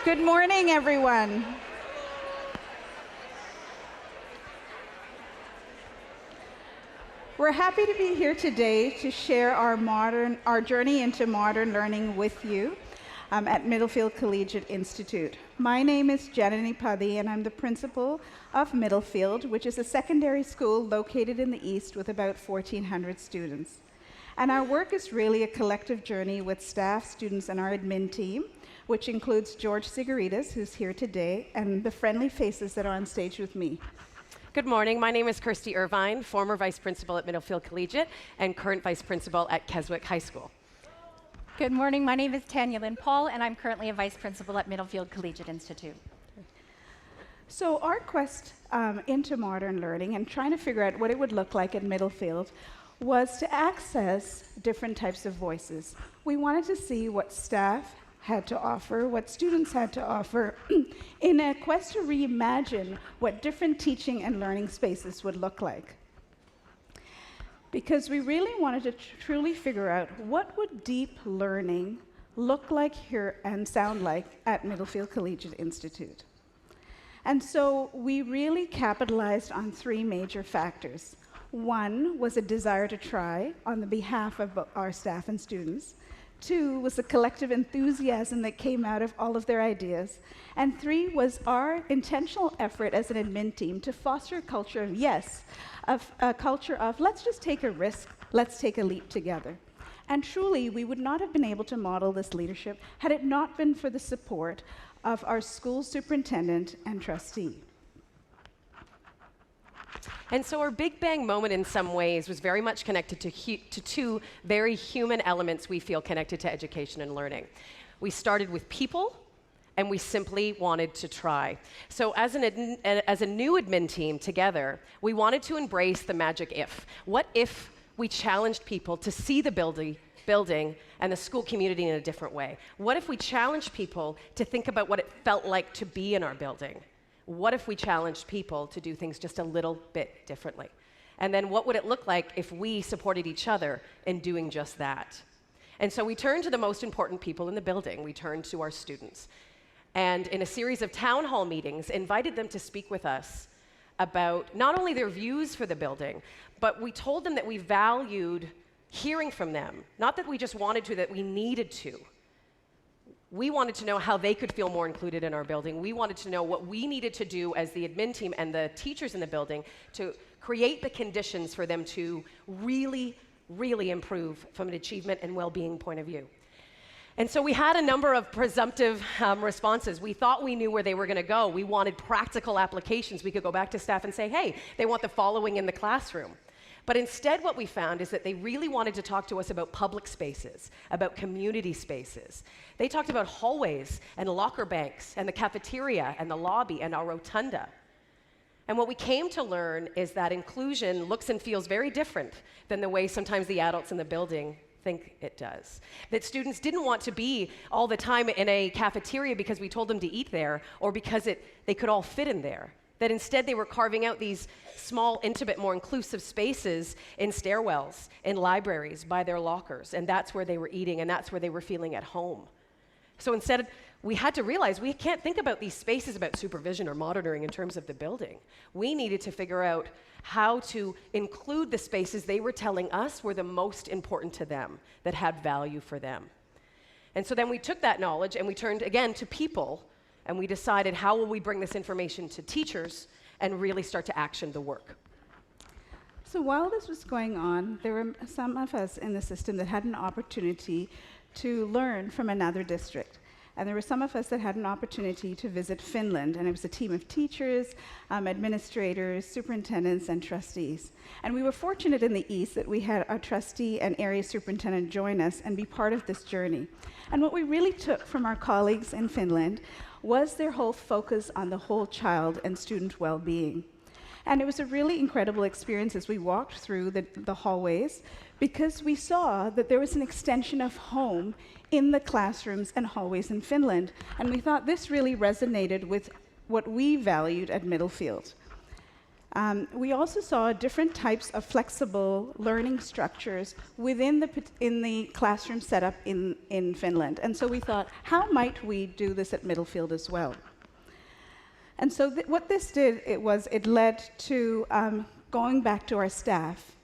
Good morning, everyone. We're happy to be here today to share our journey into modern learning with you at Middlefield Collegiate Institute. My name is Janani Pathy, and I'm the principal of Middlefield, which is a secondary school located in the east with about 1,400 students. And our work is really a collective journey with staff, students, and our admin team, which includes George Sigaritas, who's here today, and the friendly faces that are on stage with me. Good morning. My name is Kirsty Irvine, former vice principal at Middlefield Collegiate and current vice principal at Keswick High School. Good morning. My name is Tanya Lynn Paul, and I'm currently a vice principal at Middlefield Collegiate Institute. So our quest into modern learning and trying to figure out what it would look like at Middlefield was to access different types of voices. We wanted to see what staff had to offer, what students had to offer, in a quest to reimagine what different teaching and learning spaces would look like. Because we really wanted to truly figure out what would deep learning look like here and sound like at Middlefield Collegiate Institute. And so we really capitalized on three major factors. One was a desire to try on the behalf of our staff and students. Two was the collective enthusiasm that came out of all of their ideas. And three was our intentional effort as an admin team to foster a culture of yes, a culture of let's just take a risk, let's take a leap together. And truly, we would not have been able to model this leadership had it not been for the support of our school superintendent and trustee. And so our Big Bang moment in some ways was very much connected to two very human elements we feel connected to education and learning. We started with people, and we simply wanted to try. So as a new admin team together, we wanted to embrace the magic if. What if we challenged people to see the building and the school community in a different way? What if we challenged people to think about what it felt like to be in our building? What if we challenged people to do things just a little bit differently? And then what would it look like if we supported each other in doing just that? And so we turned to the most important people in the building. We turned to our students. And in a series of town hall meetings, invited them to speak with us about not only their views for the building, but we told them that we valued hearing from them. Not that we just wanted to, that we needed to. We wanted to know how they could feel more included in our building. We wanted to know what we needed to do as the admin team and the teachers in the building to create the conditions for them to really, really improve from an achievement and well-being point of view. And so we had a number of presumptive responses. We thought we knew where they were going to go. We wanted practical applications. We could go back to staff and say, hey, they want the following in the classroom. But instead what we found is that they really wanted to talk to us about public spaces, about community spaces. They talked about hallways and locker banks and the cafeteria and the lobby and our rotunda. And what we came to learn is that inclusion looks and feels very different than the way sometimes the adults in the building think it does. That students didn't want to be all the time in a cafeteria because we told them to eat there or because they could all fit in there. That instead they were carving out these small, intimate, more inclusive spaces in stairwells, in libraries, by their lockers, and that's where they were eating, and that's where they were feeling at home. So instead, we had to realize we can't think about these spaces about supervision or monitoring in terms of the building. We needed to figure out how to include the spaces they were telling us were the most important to them, that had value for them. And so then we took that knowledge and we turned again to people. And we decided, how will we bring this information to teachers and really start to action the work? So while this was going on, there were some of us in the system that had an opportunity to learn from another district. And there were some of us that had an opportunity to visit Finland, and it was a team of teachers, administrators, superintendents, and trustees. And we were fortunate in the East that we had our trustee and area superintendent join us and be part of this journey. And what we really took from our colleagues in Finland was their whole focus on the whole child and student well-being. And it was a really incredible experience as we walked through the hallways, because we saw that there was an extension of home in the classrooms and hallways in Finland. And we thought this really resonated with what we valued at Middlefield. We also saw different types of flexible learning structures within in the classroom setup in Finland. And so we thought, how might we do this at Middlefield as well? And so what this did, it led to going back to our staff.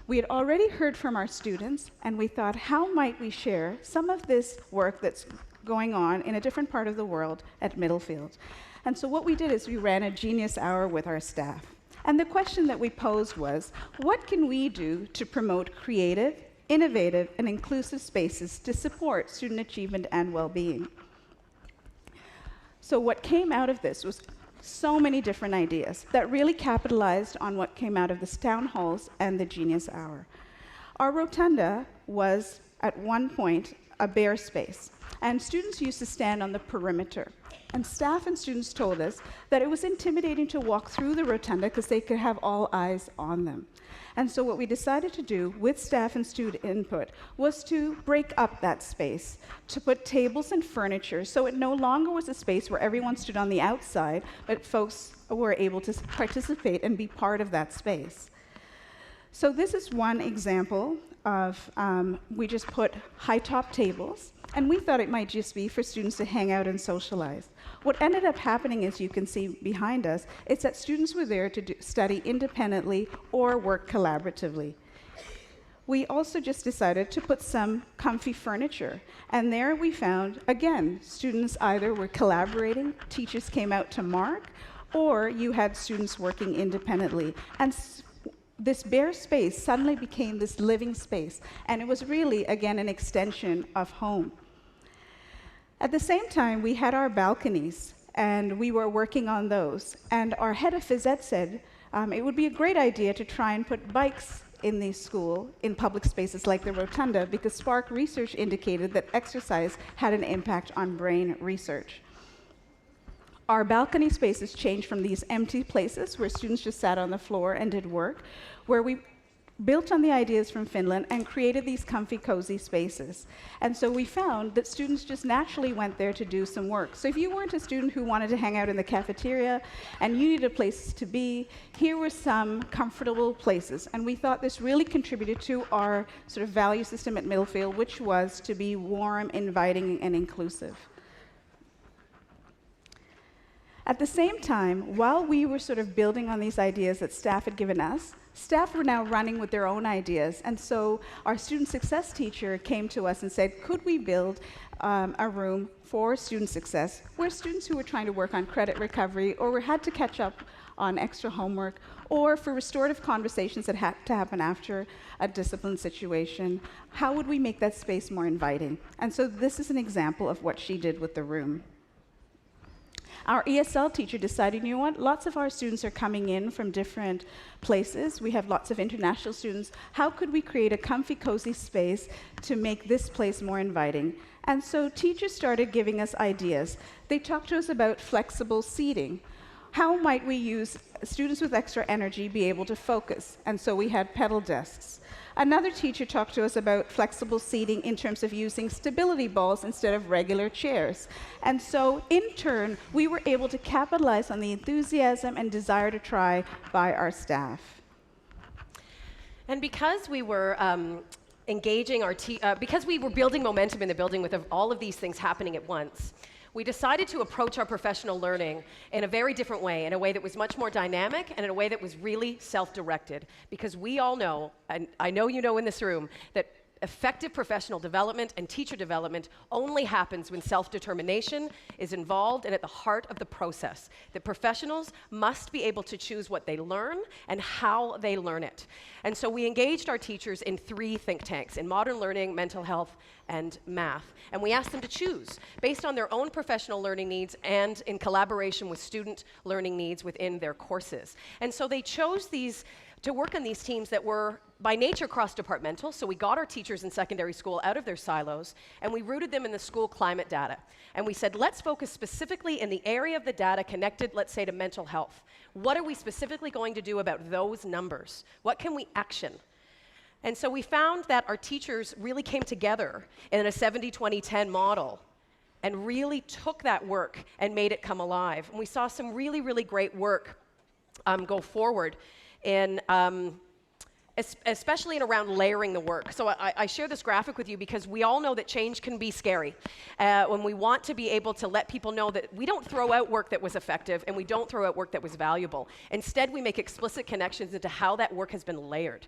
We had already heard from our students, and we thought, how might we share some of this work that's going on in a different part of the world at Middlefield? And so what we did is we ran a Genius Hour with our staff. And the question that we posed was, what can we do to promote creative, innovative, and inclusive spaces to support student achievement and well-being? So what came out of this was so many different ideas that really capitalized on what came out of the town halls and the Genius Hour. Our rotunda was, at one point, a bare space, and students used to stand on the perimeter. And staff and students told us that it was intimidating to walk through the rotunda because they could have all eyes on them. And so what we decided to do with staff and student input was to break up that space, to put tables and furniture, so it no longer was a space where everyone stood on the outside, but folks were able to participate and be part of that space. So this is one example of, we just put high-top tables, and we thought it might just be for students to hang out and socialize. What ended up happening, as you can see behind us, is that students were there to study independently or work collaboratively. We also just decided to put some comfy furniture, and there we found, again, students either were collaborating, teachers came out to mark, or you had students working independently. And this bare space suddenly became this living space, and it was really, again, an extension of home. At the same time, we had our balconies, and we were working on those. And our head of phys ed said it would be a great idea to try and put bikes in the school, in public spaces like the rotunda, because Spark research indicated that exercise had an impact on brain research. Our balcony spaces changed from these empty places where students just sat on the floor and did work, where we built on the ideas from Finland and created these comfy, cozy spaces. And so we found that students just naturally went there to do some work. So if you weren't a student who wanted to hang out in the cafeteria and you needed a place to be, here were some comfortable places. And we thought this really contributed to our sort of value system at Middlefield, which was to be warm, inviting, and inclusive. At the same time, while we were sort of building on these ideas that staff had given us, staff were now running with their own ideas. And so our student success teacher came to us and said, could we build a room for student success where students who were trying to work on credit recovery or had to catch up on extra homework, or for restorative conversations that had to happen after a discipline situation, how would we make that space more inviting? And so this is an example of what she did with the room. Our ESL teacher decided, you know what, lots of our students are coming in from different places. We have lots of international students. How could we create a comfy, cozy space to make this place more inviting? And so teachers started giving us ideas. They talked to us about flexible seating. How might we use students with extra energy be able to focus? And so we had pedal desks. Another teacher talked to us about flexible seating in terms of using stability balls instead of regular chairs. And so, in turn, we were able to capitalize on the enthusiasm and desire to try by our staff. And because we were engaging because we were building momentum in the building with all of these things happening at once, we decided to approach our professional learning in a very different way, in a way that was much more dynamic and in a way that was really self-directed. Because we all know, and I know you know in this room, that effective professional development and teacher development only happens when self-determination is involved and at the heart of the process. That professionals must be able to choose what they learn and how they learn it. And so we engaged our teachers in 3 think tanks, in modern learning, mental health, and math. And we asked them to choose based on their own professional learning needs and in collaboration with student learning needs within their courses. And so they chose to work on these teams that were by nature cross-departmental, so we got our teachers in secondary school out of their silos, and we rooted them in the school climate data. And we said, let's focus specifically in the area of the data connected, let's say, to mental health. What are we specifically going to do about those numbers? What can we action? And so we found that our teachers really came together in a 70-20-10 model and really took that work and made it come alive. And we saw some really, really great work go forward in especially in around layering the work. So I share this graphic with you because we all know that change can be scary. When we want to be able to let people know that we don't throw out work that was effective and we don't throw out work that was valuable. Instead, we make explicit connections into how that work has been layered.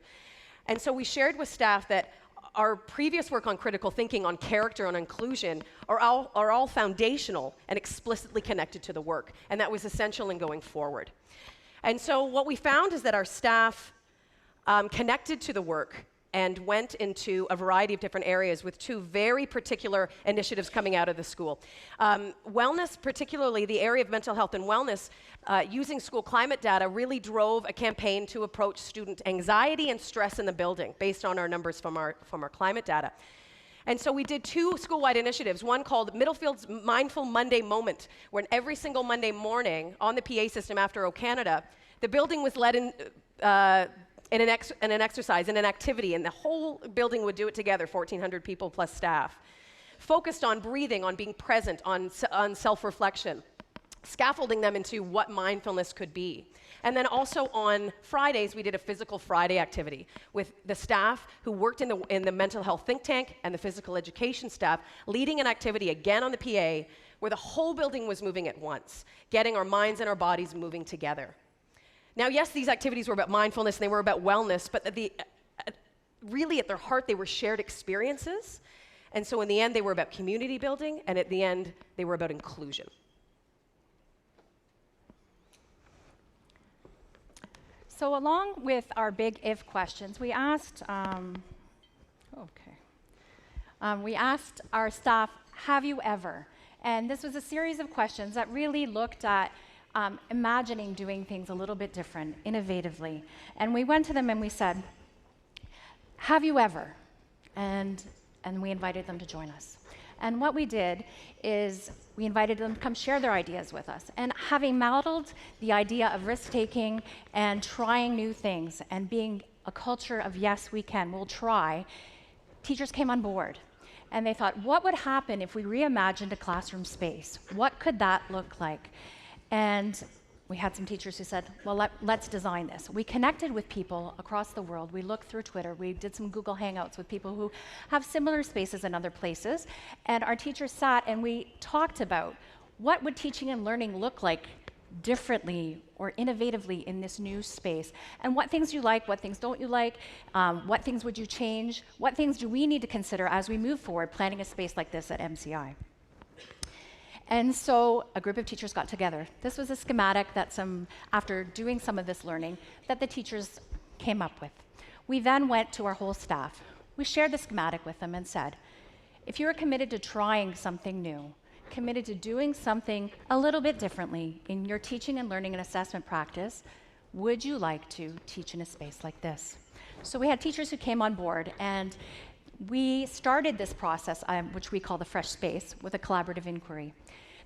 And so we shared with staff that our previous work on critical thinking, on character, on inclusion, are all foundational and explicitly connected to the work. And that was essential in going forward. And so what we found is that our staff connected to the work and went into a variety of different areas with two very particular initiatives coming out of the school. Wellness, particularly the area of mental health and wellness, using school climate data really drove a campaign to approach student anxiety and stress in the building based on our numbers from our climate data. And so we did two school-wide initiatives, one called Middlefield's Mindful Monday Moment, when every single Monday morning on the PA system after O Canada, the building was led in an exercise, in an activity, and the whole building would do it together, 1,400 people plus staff, focused on breathing, on being present, on self-reflection, scaffolding them into what mindfulness could be. And then also on Fridays, we did a Physical Friday activity with the staff who worked in the mental health think tank and the physical education staff, leading an activity again on the PA where the whole building was moving at once, getting our minds and our bodies moving together. Now, yes, these activities were about mindfulness and they were about wellness, but really at their heart, they were shared experiences. And so in the end, they were about community building, and at the end, they were about inclusion. So along with our big if questions, we asked, we asked our staff, have you ever? And this was a series of questions that really looked at imagining doing things a little bit different, innovatively. And we went to them and we said, have you ever? And we invited them to join us. And what we did is we invited them to come share their ideas with us. And having modeled the idea of risk-taking and trying new things and being a culture of yes, we can, we'll try, teachers came on board. And they thought, what would happen if we reimagined a classroom space? What could that look like? And we had some teachers who said, well, let's design this. We connected with people across the world. We looked through Twitter. We did some Google Hangouts with people who have similar spaces in other places. And our teachers sat and we talked about what would teaching and learning look like differently or innovatively in this new space. And what things you like, what things don't you like, what things would you change, what things do we need to consider as we move forward planning a space like this at MCI. And so a group of teachers got together. This was a schematic that after doing some of this learning, that the teachers came up with. We then went to our whole staff. We shared the schematic with them and said, if you're committed to trying something new, committed to doing something a little bit differently in your teaching and learning and assessment practice, would you like to teach in a space like this? So we had teachers who came on board, and we started this process, which we call the Fresh Space, with a collaborative inquiry.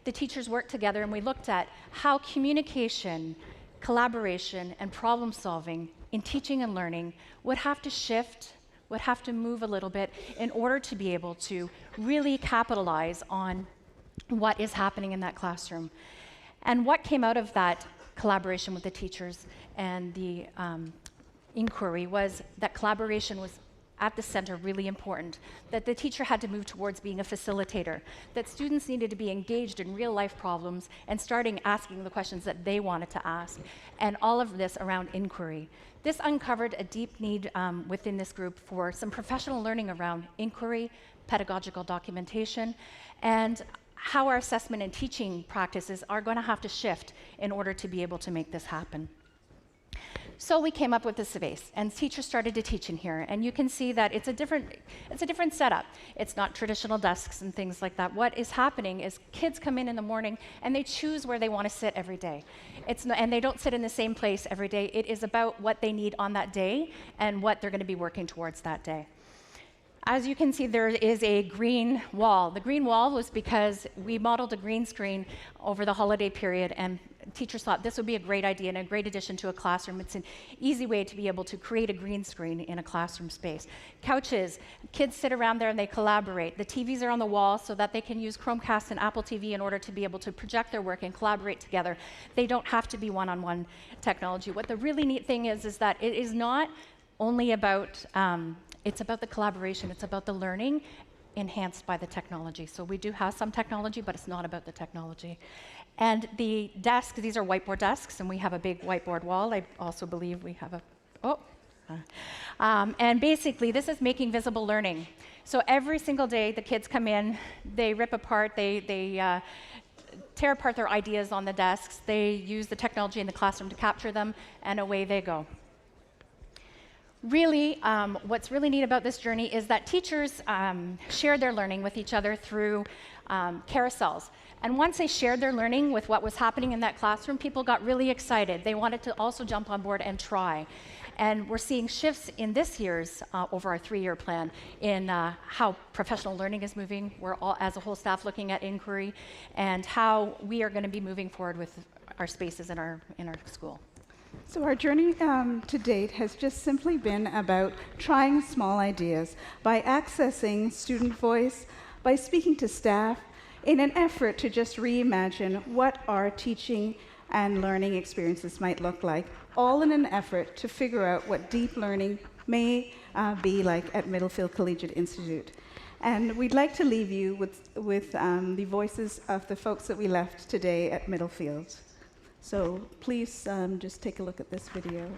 The teachers worked together and we looked at how communication, collaboration, and problem solving in teaching and learning would have to shift, would have to move a little bit in order to be able to really capitalize on what is happening in that classroom. And what came out of that collaboration with the teachers and the inquiry was that collaboration was at the center really important, that the teacher had to move towards being a facilitator, that students needed to be engaged in real life problems and starting asking the questions that they wanted to ask, and all of this around inquiry. This uncovered a deep need within this group for some professional learning around inquiry, pedagogical documentation, and how our assessment and teaching practices are going to have to shift in order to be able to make this happen. So we came up with this space, and teachers started to teach in here. And you can see that it's a different setup. It's not traditional desks and things like that. What is happening is kids come in the morning, and they choose where they want to sit every day. And they don't sit in the same place every day. It is about what they need on that day and what they're going to be working towards that day. As you can see, there is a green wall. The green wall was because we modeled a green screen over the holiday period, and teachers thought this would be a great idea and a great addition to a classroom. It's an easy way to be able to create a green screen in a classroom space. Couches, kids sit around there and they collaborate. The TVs are on the wall so that they can use Chromecast and Apple TV in order to be able to project their work and collaborate together. They don't have to be one-on-one technology. What the really neat thing is that it is not only about, it's about the collaboration, it's about the learning enhanced by the technology. So we do have some technology, but it's not about the technology. And the desks, these are whiteboard desks, and we have a big whiteboard wall. I also believe we have and basically, this is making visible learning. So every single day, the kids come in, they rip apart, they tear apart their ideas on the desks, they use the technology in the classroom to capture them, and away they go. Really, what's really neat about this journey is that teachers shared their learning with each other through carousels. And once they shared their learning with what was happening in that classroom, people got really excited. They wanted to also jump on board and try. And we're seeing shifts in this year's, over our 3-year plan, in how professional learning is moving. We're all, as a whole staff, looking at inquiry and how we are going to be moving forward with our spaces in our school. So our journey to date has just simply been about trying small ideas by accessing student voice, by speaking to staff, in an effort to just reimagine what our teaching and learning experiences might look like, all in an effort to figure out what deep learning may be like at Middlefield Collegiate Institute. And we'd like to leave you with the voices of the folks that we left today at Middlefield. So please just take a look at this video.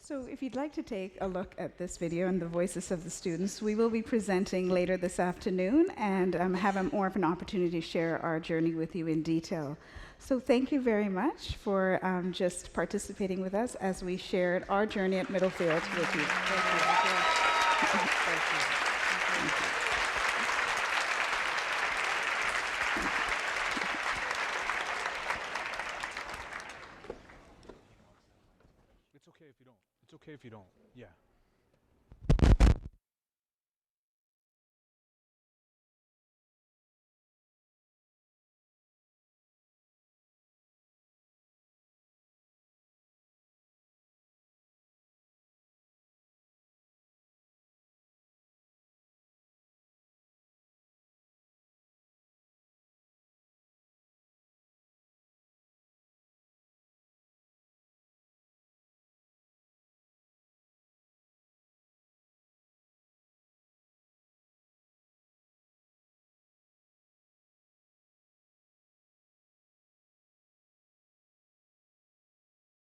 So if you'd like to take a look at this video and the voices of the students, we will be presenting later this afternoon and have more of an opportunity to share our journey with you in detail. So thank you very much for just participating with us as we shared our journey at Middlefield with you. Thank you. It's okay if you don't. It's okay if you don't. Yeah.